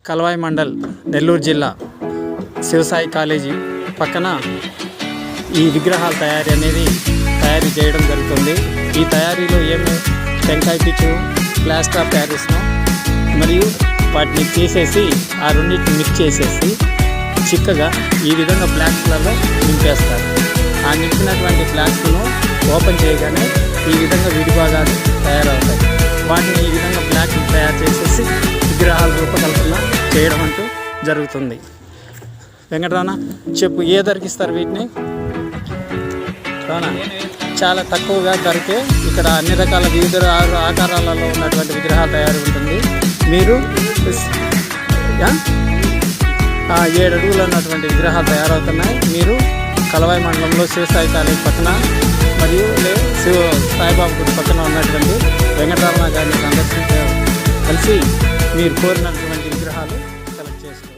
కల్వాయి మండల్, నెల్లూరు జిల్లా, శివసాయి కాలేజీ పక్కన ఈ విగ్రహాల తయారీ చేయడం జరుగుతుంది. ఈ తయారీలో టెంకాయ పిచ్చు, ప్లాస్టర్ ఆఫ్ ప్యారిస్ను మరియు వాటిని తీసేసి ఆ రెండింటిని మిక్స్ చేసేసి చిక్కగా ఈ విధంగా ఫ్లాస్క్లలో నింపేస్తారు. ఆ నింపినటువంటి ఫ్లాస్క్ను ఓపెన్ చేయగానే ఈ విధంగా విడిభాగాలు తయారవుతాయి. వాటిని ఈ విధంగా ఫ్లాస్క్ తయారు చేసేసి విగ్రహాల రూపకల్పన చేయడం అంటూ జరుగుతుంది. వెంకటరమణ చెప్పు, ఏ ధరకి ఇస్తారు వీటిని? రానా, చాలా తక్కువగా ధరకే ఇక్కడ అన్ని రకాల వివిధ ఆకారాలలో ఉన్నటువంటి విగ్రహాల తయారీ ఉంటుంది. మీరు 7 అడుగులు ఉన్నటువంటి విగ్రహాలు తయారవుతున్నాయి. మీరు కల్వాయి మండలంలో శివసాయి కాలేజ్ పక్కన మరియు సాయిబాబా గుడి పక్కన ఉన్నటువంటి వెంకటరమణ గారిని కలిసి మీరు కోరినటువంటి విగ్రహాలు సెలెక్ట్ చేసుకోండి.